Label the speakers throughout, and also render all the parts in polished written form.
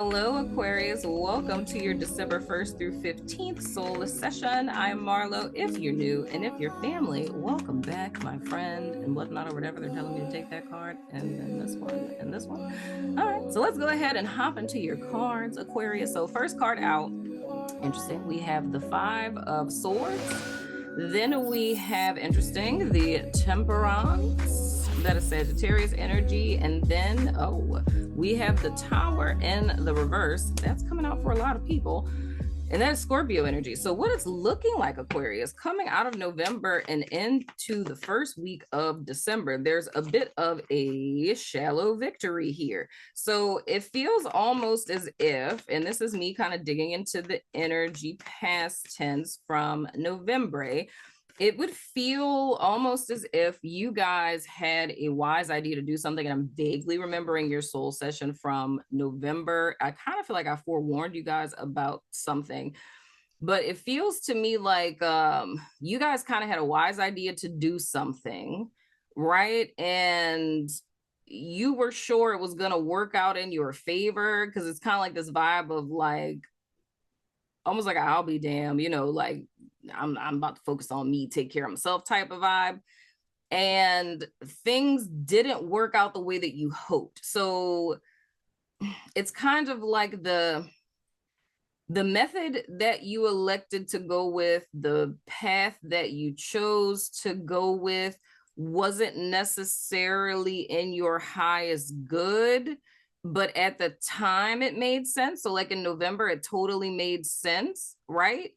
Speaker 1: Hello, Aquarius. Welcome to your December 1st through 15th Soulless session. I'm Marlo. If you're new and if you're family, welcome back, my friend, and whatnot, or whatever. They're telling me to take that card, and then this one, and this one. All right, so let's go ahead and hop into your cards, Aquarius. So, first card out, interesting. We have the Five of Swords. Then we have, interesting, the Temperance. That is Sagittarius energy. And then, we have the Tower in the reverse. That's coming out for a lot of people. And that is Scorpio energy. So what it's looking like, Aquarius, coming out of November and into the first week of December, there's a bit of a shallow victory here. So it feels almost as if, and this is me kind of digging into the energy past tense from November, it would feel almost as if you guys had a wise idea to do something. And I'm vaguely remembering your soul session from November. I kind of feel like I forewarned you guys about something, but it feels to me like you guys kind of had a wise idea to do something, right? And you were sure it was going to work out in your favor, because it's kind of like this vibe of like, almost like I'll be damned, like I'm about to focus on me, take care of myself type of vibe. And things didn't work out the way that you hoped. So it's kind of like the method that you elected to go with, the path that you chose to go with, wasn't necessarily in your highest good, but at the time it made sense. So like in November, it totally made sense, right?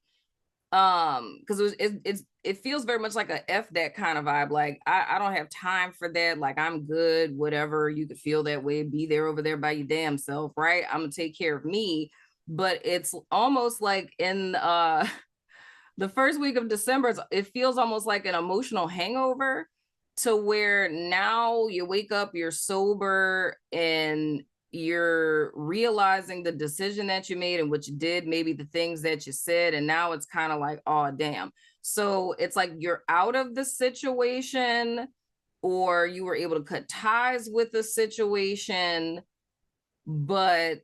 Speaker 1: Because it feels very much like a F that kind of vibe. Like I don't have time for that. Like I'm good, whatever. You could feel that way, be there over there by your damn self, right? I'm gonna take care of me. But it's almost like in the first week of December, it feels almost like an emotional hangover, to where now you wake up, you're sober, and you're realizing the decision that you made and what you did, maybe the things that you said, and now it's kind of like, oh damn. So it's like you're out of the situation, or you were able to cut ties with the situation, but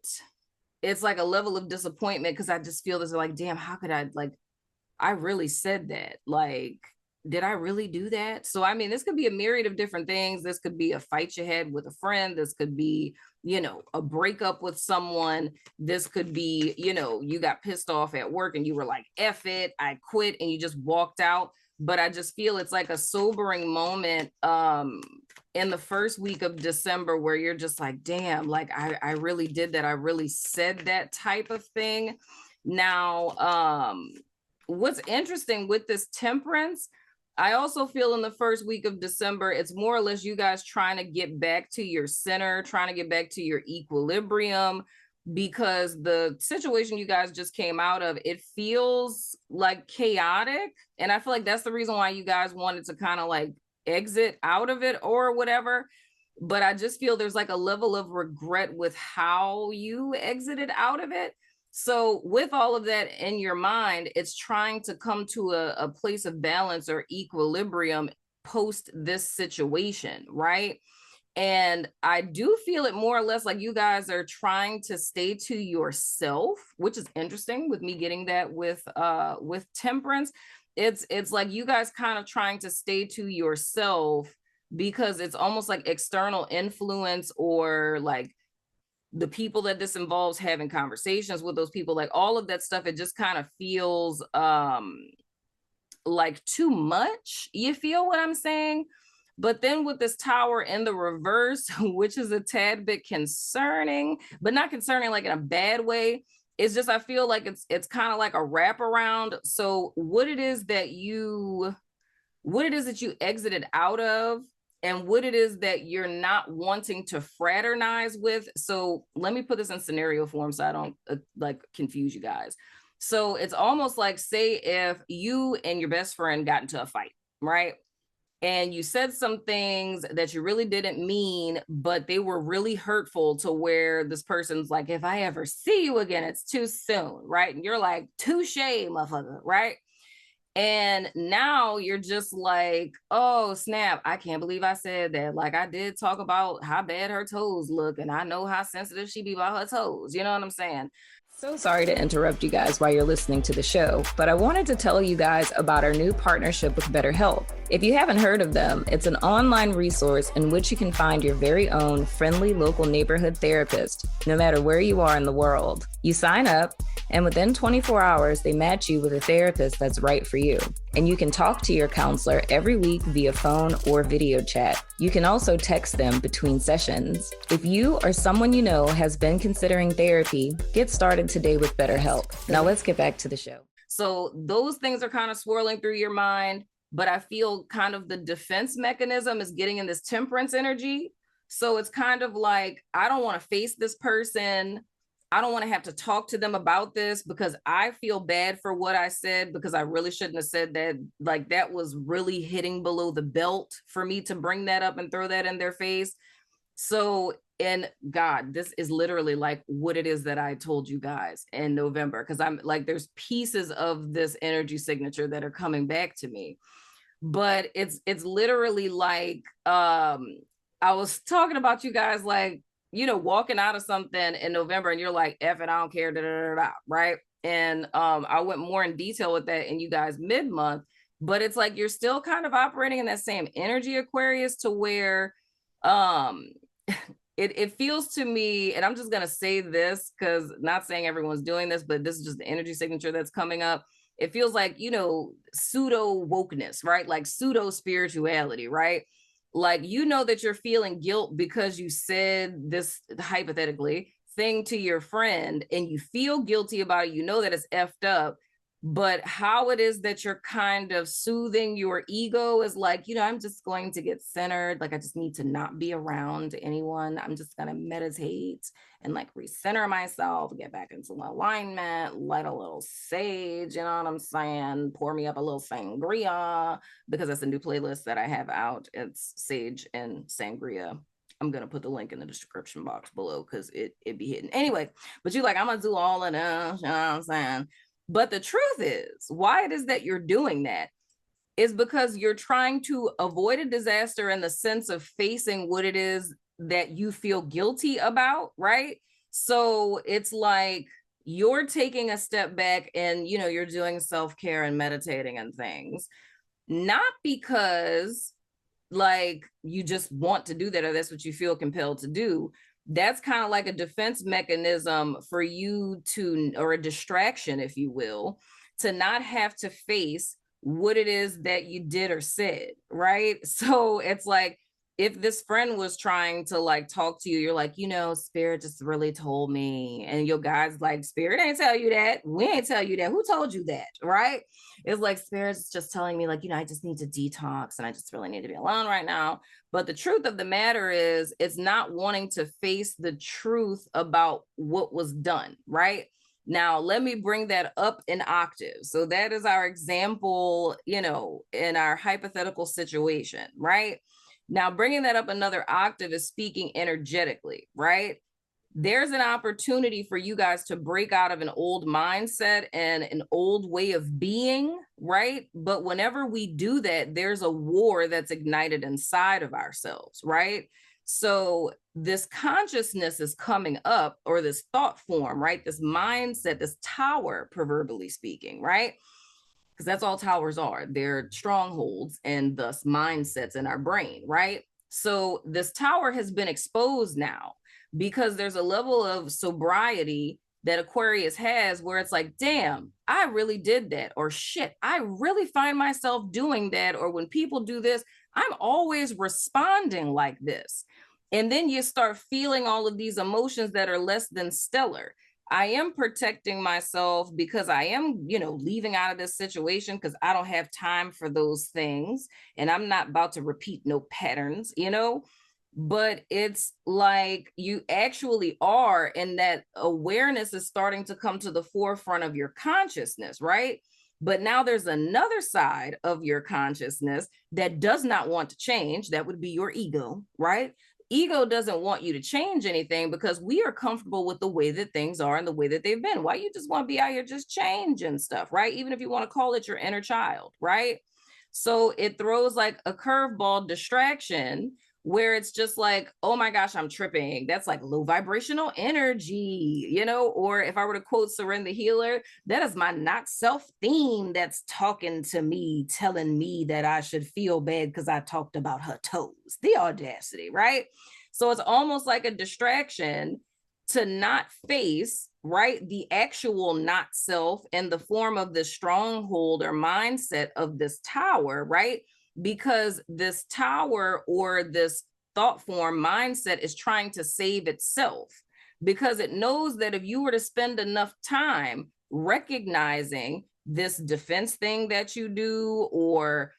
Speaker 1: it's like a level of disappointment, because I just feel this like, damn, how could I really said that? Like, did I really do that? So, I mean, this could be a myriad of different things. This could be a fight you had with a friend. This could be, a breakup with someone. This could be, you got pissed off at work and you were like, F it, I quit, and you just walked out. But I just feel it's like a sobering moment in the first week of December, where you're just like, damn, like I really did that. I really said that type of thing. Now, what's interesting with this Temperance, I also feel in the first week of December, it's more or less you guys trying to get back to your center, trying to get back to your equilibrium, because the situation you guys just came out of, it feels like chaotic. And I feel like that's the reason why you guys wanted to kind of like exit out of it or whatever. But I just feel there's like a level of regret with how you exited out of it. So with all of that in your mind, it's trying to come to a place of balance or equilibrium post this situation, right? And I do feel it more or less like you guys are trying to stay to yourself, which is interesting with me getting that with Temperance. It's like you guys kind of trying to stay to yourself, because it's almost like external influence, or like the people that this involves, having conversations with those people, like all of that stuff, it just kind of feels like too much. You feel what I'm saying? But then with this Tower in the reverse, which is a tad bit concerning, but not concerning like in a bad way, it's just I feel like it's kind of like a wraparound. So what it is that you exited out of, and what it is that you're not wanting to fraternize with. So let me put this in scenario form so I don't like confuse you guys. So it's almost like, say if you and your best friend got into a fight, right? And you said some things that you really didn't mean, but they were really hurtful, to where this person's like, if I ever see you again, it's too soon, right? And you're like, touche, motherfucker, right? And now you're just like, oh, snap. I can't believe I said that. Like, I did talk about how bad her toes look, and I know how sensitive she be about her toes. You know what I'm saying? So sorry to interrupt you guys while you're listening to the show, but I wanted to tell you guys about our new partnership with BetterHelp. If you haven't heard of them, it's an online resource in which you can find your very own friendly local neighborhood therapist, no matter where you are in the world. You sign up, and within 24 hours, they match you with a therapist that's right for you. And you can talk to your counselor every week via phone or video chat. You can also text them between sessions. If you or someone you know has been considering therapy, get started today with BetterHelp. Now let's get back to the show. So those things are kind of swirling through your mind, but I feel kind of the defense mechanism is getting in this temperance energy. So it's kind of like, I don't want to face this person. I don't want to have to talk to them about this because I feel bad for what I said, because I really shouldn't have said that. Like, that was really hitting below the belt for me to bring that up and throw that in their face. So, and God, this is literally like what it is that I told you guys in November, because I'm like, there's pieces of this energy signature that are coming back to me. But it's literally like, I was talking about you guys, like, you know, walking out of something in November and you're like, F it, I don't care, da, da, da, da, right? And I went more in detail with that in you guys mid-month, but it's like, you're still kind of operating in that same energy, Aquarius, to where it feels to me, and I'm just going to say this because not saying everyone's doing this, but this is just the energy signature that's coming up. It feels like, you know, pseudo wokeness, right? Like pseudo spirituality, right? Like, you know that you're feeling guilt because you said this, hypothetically, thing to your friend, and you feel guilty about it. You know that it's effed up, but how it is that you're kind of soothing your ego is like, you know, I'm just going to get centered. Like, I just need to not be around anyone. I'm just going to meditate and like recenter myself, get back into alignment, light a little sage, you know what I'm saying? Pour me up a little sangria, because that's a new playlist that I have out. It's sage and sangria. I'm going to put the link in the description box below because it be hidden. Anyway, but you're like, I'm going to do all of this, you know what I'm saying? But the truth is, why it is that you're doing that is because you're trying to avoid a disaster in the sense of facing what it is that you feel guilty about, right? So it's like you're taking a step back and, you know, you're doing self-care and meditating and things, not because like you just want to do that or that's what you feel compelled to do. That's kind of like a defense mechanism for you to, or a distraction, if you will, to not have to face what it is that you did or said, right? So it's like, if this friend was trying to like talk to you, you're like, you know, spirit just really told me, and your guy's like, spirit ain't tell you that. We ain't tell you that. Who told you that, right? It's like, spirit's just telling me, like, you know, I just need to detox and I just really need to be alone right now. But the truth of the matter is, it's not wanting to face the truth about what was done, right? Now, let me bring that up in octave. So that is our example, you know, in our hypothetical situation, right? Now, bringing that up another octave is speaking energetically, right? There's an opportunity for you guys to break out of an old mindset and an old way of being, right? But whenever we do that, there's a war that's ignited inside of ourselves, right? So this consciousness is coming up, or this thought form, right? This mindset, this tower, proverbially speaking, right? Because that's all towers are. They're strongholds and thus mindsets in our brain, right? So this tower has been exposed now because there's a level of sobriety that Aquarius has where it's like, damn, I really did that, or shit, I really find myself doing that, or when people do this, I'm always responding like this. And then you start feeling all of these emotions that are less than stellar. I am protecting myself because I am, you know, leaving out of this situation because I don't have time for those things. And I'm not about to repeat no patterns, you know, but it's like you actually are, and that awareness is starting to come to the forefront of your consciousness, right? But now there's another side of your consciousness that does not want to change. That would be your ego, right? ego doesn't want you to change anything because we are comfortable with the way that things are and the way that they've been. Why you just want to be out here just changing stuff, right? Even if you want to call it your inner child, right? So it throws like a curveball distraction where it's just like, oh my gosh, I'm tripping. That's like low vibrational energy, you know? Or if I were to quote Seren the Healer, that is my not self theme that's talking to me, telling me that I should feel bad because I talked about her toes. The audacity, right? So it's almost like a distraction to not face, right, the actual not self in the form of the stronghold or mindset of this tower, right? Because this tower or this thought form mindset is trying to save itself, because it knows that if you were to spend enough time recognizing this defense thing that you do, or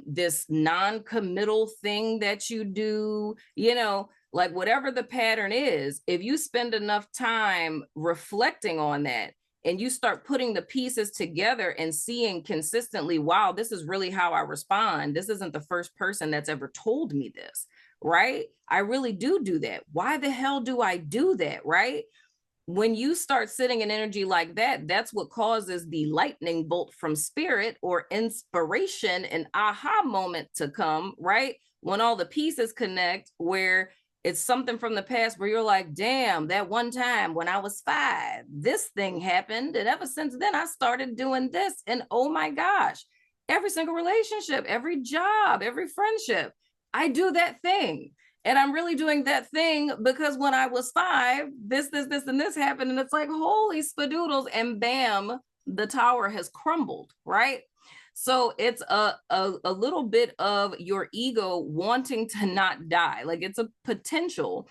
Speaker 1: this non-committal thing that you do, you know, like whatever the pattern is, if you spend enough time reflecting on that and you start putting the pieces together and seeing consistently, wow, this is really how I respond. This isn't the first person that's ever told me this, right? I really do that. Why the hell do I do that, right? When you start sitting in energy like that, that's what causes the lightning bolt from spirit or inspiration and aha moment to come, right? When all the pieces connect, where it's something from the past where you're like, damn, that one time when I was 5, this thing happened. And ever since then, I started doing this. And oh my gosh, every single relationship, every job, every friendship, I do that thing. And I'm really doing that thing because when I was 5, this, and this happened. And it's like, holy spadoodles. And bam, the tower has crumbled, right? So it's a little bit of your ego wanting to not die. Like it's a potential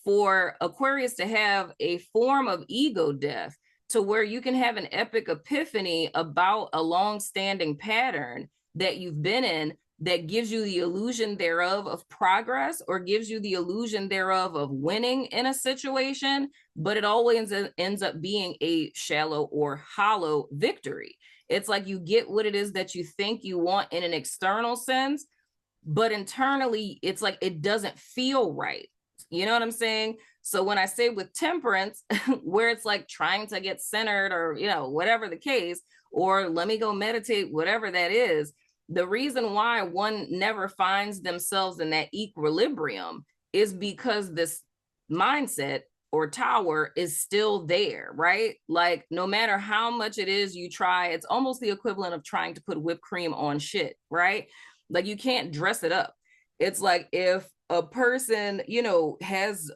Speaker 1: for Aquarius to have a form of ego death, to where you can have an epic epiphany about a long-standing pattern that you've been in, that gives you the illusion thereof of progress, or gives you the illusion thereof of winning in a situation, but it always ends up being a shallow or hollow victory. It's like you get what it is that you think you want in an external sense, but internally it's like it doesn't feel right. You know what I'm saying? So when I say with temperance, where it's like trying to get centered, or, you know, whatever the case, or let me go meditate, whatever that is, the reason why one never finds themselves in that equilibrium is because this mindset or tower is still there, right? Like no matter how much it is you try, it's almost the equivalent of trying to put whipped cream on shit, right? Like you can't dress it up. It's like if a person, you know, has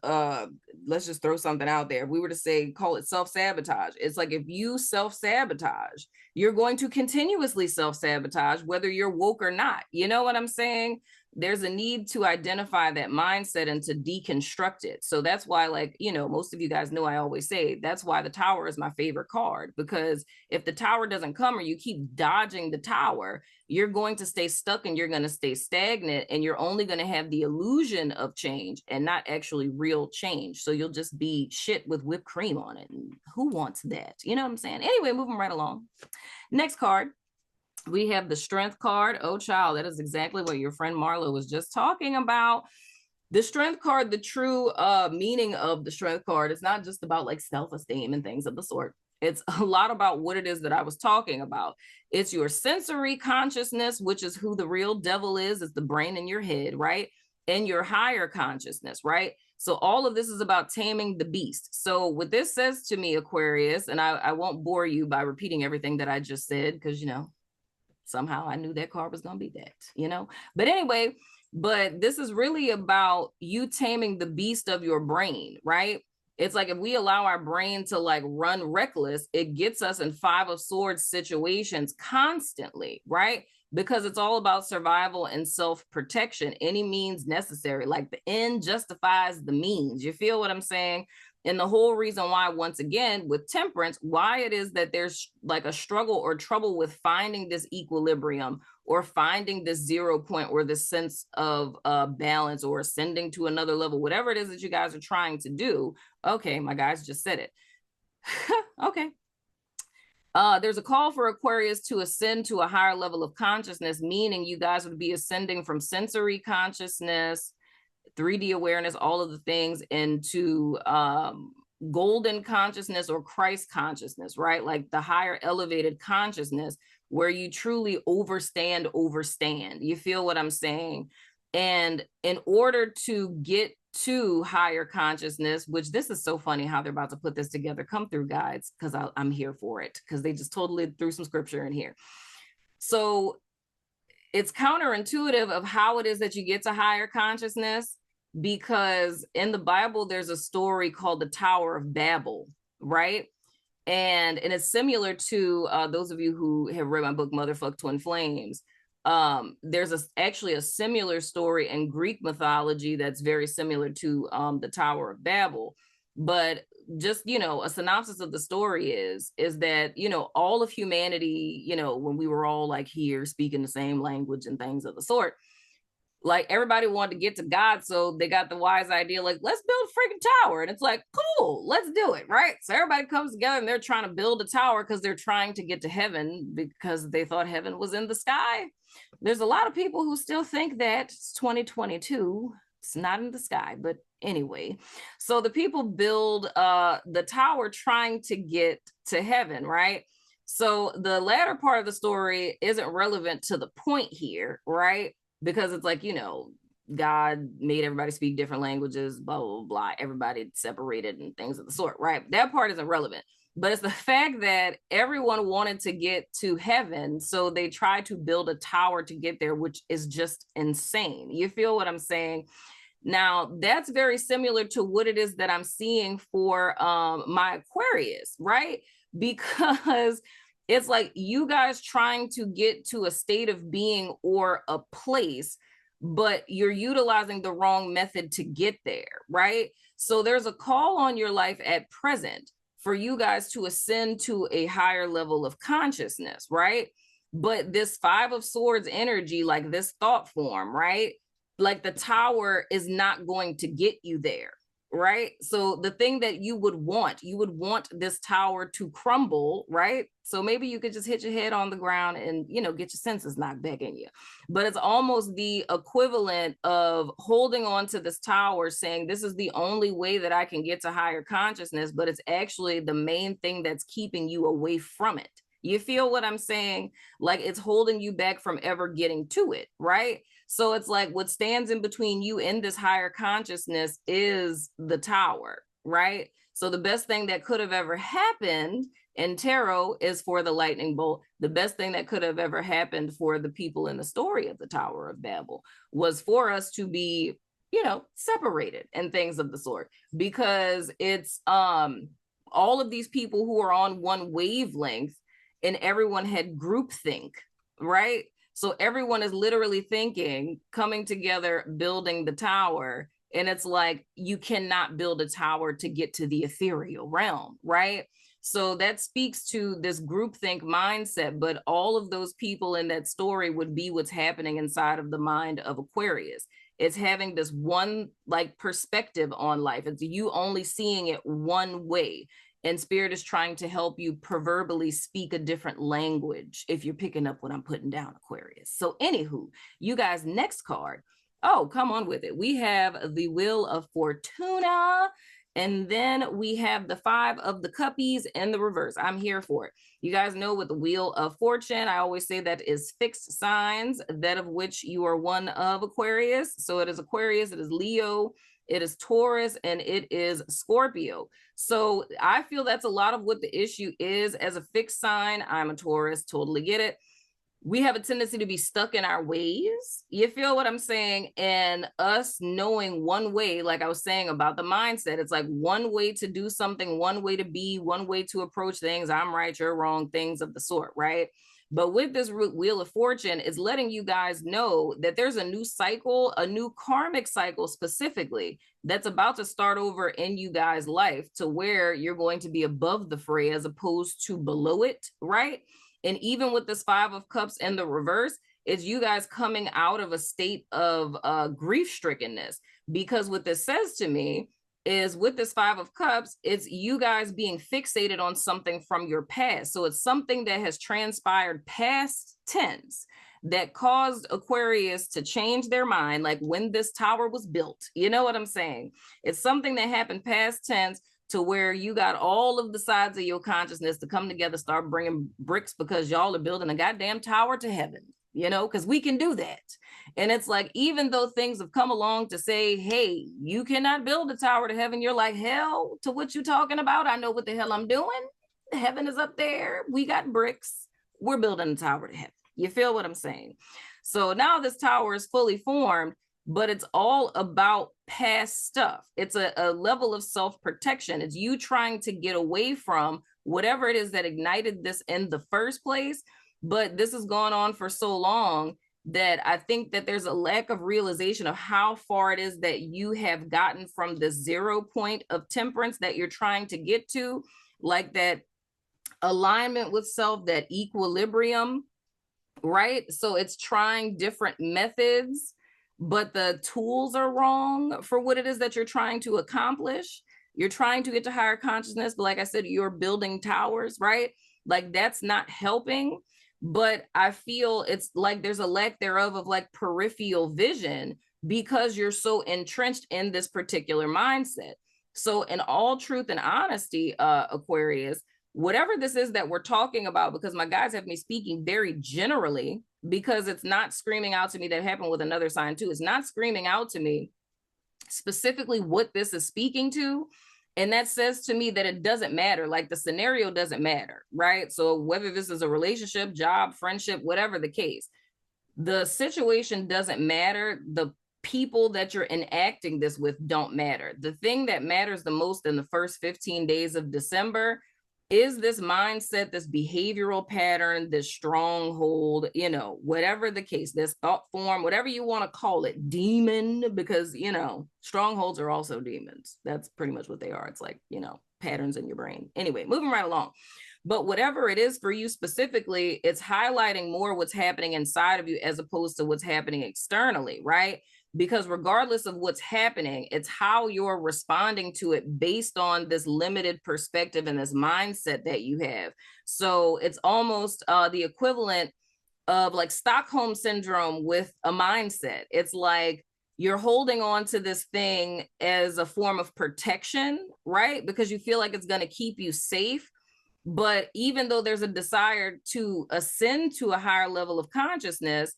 Speaker 1: let's just throw something out there. If we were to say, call it self-sabotage. It's like if you self-sabotage, you're going to continuously self-sabotage, whether you're woke or not. You know what I'm saying? There's a need to identify that mindset and to deconstruct it. So that's why, like, you know, most of you guys know I always say that's why the tower is my favorite card, because if the tower doesn't come, or you keep dodging the tower, you're going to stay stuck and you're going to stay stagnant, and you're only going to have the illusion of change and not actually real change. So you'll just be shit with whipped cream on it. And who wants that? You know what I'm saying? Anyway, moving right along. Next card. We have the Strength card. Oh, child, that is exactly what your friend Marlo was just talking about. The Strength card, the true meaning of the Strength card is not just about like self-esteem and things of the sort. It's a lot about what it is that I was talking about. It's your sensory consciousness, which is who the real devil is. It's the brain in your head, right? And your higher consciousness, right? So all of this is about taming the beast. So what this says to me, Aquarius, and I won't bore you by repeating everything that I just said, because, you know, somehow I knew that card was going to be that, you know, but anyway, but this is really about you taming the beast of your brain, right? It's like if we allow our brain to like run reckless, it gets us in 5 of Swords situations constantly, right? Because it's all about survival and self-protection, any means necessary. Like the end justifies the means. You feel what I'm saying? And the whole reason why, once again, with temperance, why it is that there's like a struggle or trouble with finding this equilibrium, or finding this 0 point, or this sense of balance, or ascending to another level, whatever it is that you guys are trying to do. Okay, my guys just said it. Okay. There's a call for Aquarius to ascend to a higher level of consciousness, meaning you guys would be ascending from sensory consciousness 3D awareness, all of the things, into golden consciousness or Christ consciousness, right? Like the higher elevated consciousness where you truly overstand. You feel what I'm saying? And in order to get to higher consciousness, which this is so funny how they're about to put this together. Come through, guides, because I'm here for it, because they just totally threw some scripture in here. So it's counterintuitive of how it is that you get to higher consciousness, because in the Bible, there's a story called the Tower of Babel, right? And it's similar to those of you who have read my book, Motherfuck Twin Flames. There's actually a similar story in Greek mythology that's very similar to the Tower of Babel. But just, a synopsis of the story is that, all of humanity, when we were all like here speaking the same language and things of the sort, like everybody wanted to get to God. So they got the wise idea, like, let's build a freaking tower. And it's like, cool, let's do it. Right. So everybody comes together and they're trying to build a tower because they're trying to get to heaven because they thought heaven was in the sky. There's a lot of people who still think that it's 2022. It's not in the sky, but anyway. So the people build the tower trying to get to heaven, right? So the latter part of the story isn't relevant to the point here, right? Because it's like, God made everybody speak different languages, blah, blah, blah, everybody separated and things of the sort, right? That part isn't relevant. But it's the fact that everyone wanted to get to heaven, so they tried to build a tower to get there, which is just insane. You feel what I'm saying? Now, that's very similar to what it is that I'm seeing for my Aquarius, right? Because it's like you guys trying to get to a state of being or a place, but you're utilizing the wrong method to get there, right? So there's a call on your life at present for you guys to ascend to a higher level of consciousness, right? But this Five of Swords energy, like this thought form, right? Like the tower is not going to get you there, right? So the thing that you would want this tower to crumble, right? So maybe you could just hit your head on the ground and, get your senses knocked back in you. But it's almost the equivalent of holding on to this tower saying, this is the only way that I can get to higher consciousness, but it's actually the main thing that's keeping you away from it. You feel what I'm saying? Like it's holding you back from ever getting to it, right? So it's like what stands in between you and this higher consciousness is the tower, right? So the best thing that could have ever happened in tarot is for the lightning bolt. The best thing that could have ever happened for the people in the story of the Tower of Babel was for us to be, separated and things of the sort, because it's all of these people who are on one wavelength and everyone had groupthink, right? So everyone is literally thinking, coming together, building the tower. And it's like, you cannot build a tower to get to the ethereal realm, right? So that speaks to this groupthink mindset, but all of those people in that story would be what's happening inside of the mind of Aquarius. It's having this one like perspective on life. It's you only seeing it one way. And Spirit is trying to help you proverbially speak a different language if you're picking up what I'm putting down, Aquarius. So anywho, you guys, next card. Oh, come on with it. We have the Wheel of Fortuna. And then we have the Five of the Cuppies in the reverse. I'm here for it. You guys know with the Wheel of Fortune, I always say that is fixed signs, that of which you are one of, Aquarius. So it is Aquarius, it is Leo, it is Taurus, and it is Scorpio. So I feel that's a lot of what the issue is. As a fixed sign, I'm a Taurus, totally get it. We have a tendency to be stuck in our ways. You feel what I'm saying? And us knowing one way, like I was saying about the mindset, it's like one way to do something, one way to be, one way to approach things. I'm right, you're wrong, things of the sort, right? But with this Wheel of Fortune, it's letting you guys know that there's a new cycle, a new karmic cycle specifically, that's about to start over in you guys' life, to where you're going to be above the fray as opposed to below it, right? And even with this Five of Cups in the reverse, it's you guys coming out of a state of grief-strickenness. Because what this says to me is, with this Five of Cups, it's you guys being fixated on something from your past. So it's something that has transpired past tense that caused Aquarius to change their mind, like when this tower was built. You know what I'm saying? It's something that happened past tense, to where you got all of the sides of your consciousness to come together, start bringing bricks, because y'all are building a goddamn tower to heaven, you know, because we can do that. And it's like, even though things have come along to say, hey, you cannot build a tower to heaven, you're like, hell to what you talking about? I know what the hell I'm doing. Heaven is up there. We got bricks. We're building a tower to heaven. You feel what I'm saying? So now this tower is fully formed, but it's all about past stuff. It's a level of self-protection. It's you trying to get away from whatever it is that ignited this in the first place. But this has gone on for so long that I think that there's a lack of realization of how far it is that you have gotten from the 0 point of temperance that you're trying to get to, like that alignment with self, that equilibrium, right? So it's trying different methods, but the tools are wrong for what it is that you're trying to accomplish. You're trying to get to higher consciousness, but like I said, you're building towers, right? Like that's not helping. But I feel it's like there's a lack thereof of like peripheral vision, because you're so entrenched in this particular mindset. So in all truth and honesty, Aquarius, whatever this is that we're talking about, because my guides have me speaking very generally, because it's not screaming out to me. That happened with another sign too. It's not screaming out to me specifically what this is speaking to. And that says to me that it doesn't matter. Like the scenario doesn't matter, right? So whether this is a relationship, job, friendship, whatever the case, the situation doesn't matter. The people that you're enacting this with don't matter. The thing that matters the most in the first 15 days of December is this mindset, this behavioral pattern, this stronghold, you know, whatever the case, this thought form, whatever you want to call it, demon, because, you know, strongholds are also demons. That's pretty much what they are. It's like, you know, patterns in your brain. Anyway, moving right along. But whatever it is for you specifically, it's highlighting more what's happening inside of you as opposed to what's happening externally, right? Because regardless of what's happening, it's how you're responding to it based on this limited perspective and this mindset that you have. So it's almost the equivalent of like Stockholm syndrome with a mindset. It's like you're holding on to this thing as a form of protection, right? Because you feel like it's going to keep you safe. But even though there's a desire to ascend to a higher level of consciousness,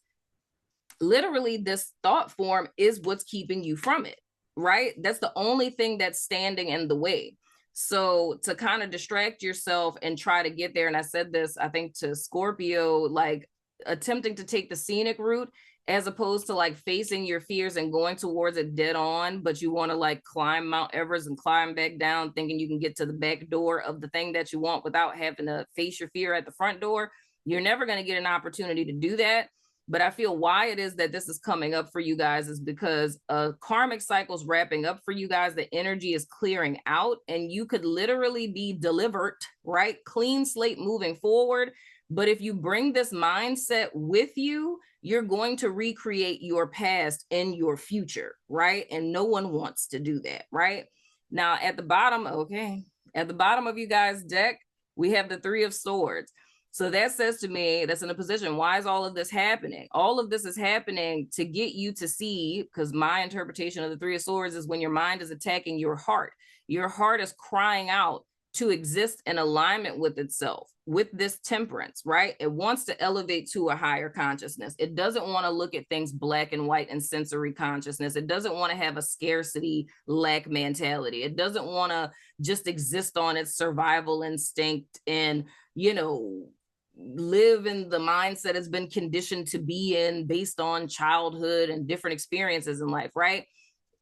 Speaker 1: literally this thought form is what's keeping you from it, right? That's the only thing that's standing in the way. So to kind of distract yourself and try to get there, and I said this, I think, to Scorpio, like attempting to take the scenic route as opposed to like facing your fears and going towards it dead on, but you want to like climb Mount Everest and climb back down thinking you can get to the back door of the thing that you want without having to face your fear at the front door. You're never going to get an opportunity to do that. But I feel why it is that this is coming up for you guys is because karmic cycle's wrapping up for you guys. The energy is clearing out and you could literally be delivered, right? Clean slate moving forward. But if you bring this mindset with you, you're going to recreate your past in your future, right? And no one wants to do that, right? Now at the bottom, okay, at the bottom of you guys' deck, we have the Three of Swords. So that says to me, that's in a position, why is all of this happening? All of this is happening to get you to see, because my interpretation of the Three of Swords is when your mind is attacking your heart. Your heart is crying out to exist in alignment with itself, with this temperance, right? It wants to elevate to a higher consciousness. It doesn't want to look at things black and white and sensory consciousness. It doesn't want to have a scarcity lack mentality. It doesn't want to just exist on its survival instinct and, you know, live in the mindset it's been conditioned to be in based on childhood and different experiences in life, right?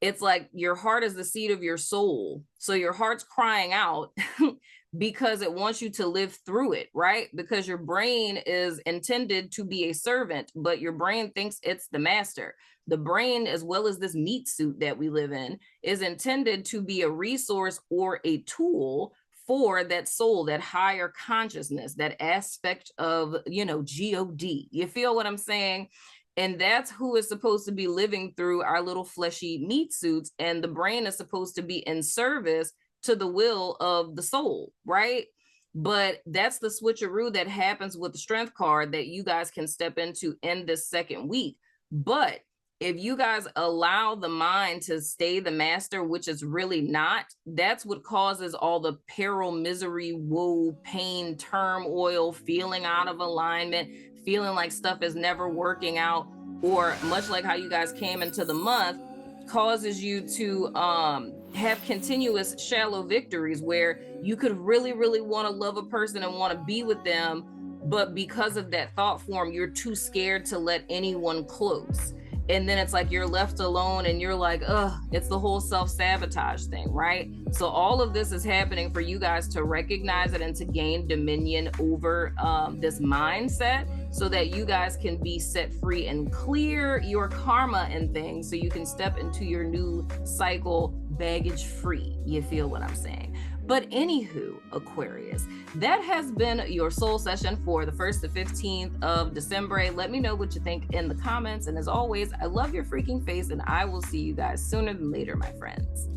Speaker 1: It's like your heart is the seat of your soul. So your heart's crying out because it wants you to live through it, right? Because your brain is intended to be a servant, but your brain thinks it's the master. The brain, as well as this meat suit that we live in, is intended to be a resource or a tool for that soul, that higher consciousness, that aspect of, you know, God. You feel what I'm saying? And that's who is supposed to be living through our little fleshy meat suits. And the brain is supposed to be in service to the will of the soul, right? But that's the switcheroo that happens with the strength card that you guys can step into in this second week. But if you guys allow the mind to stay the master, which is really not, that's what causes all the peril, misery, woe, pain, turmoil, feeling out of alignment, feeling like stuff is never working out, or much like how you guys came into the month, causes you to have continuous shallow victories where you could really, really want to love a person and want to be with them, but because of that thought form, you're too scared to let anyone close. And then it's like you're left alone and you're like, ugh, it's the whole self-sabotage thing, right? So all of this is happening for you guys to recognize it and to gain dominion over this mindset so that you guys can be set free and clear your karma and things so you can step into your new cycle baggage free. You feel what I'm saying? But anywho, Aquarius, that has been your soul session for the 1st to 15th of December. Let me know what you think in the comments. And as always, I love your freaking face and I will see you guys sooner than later, my friends.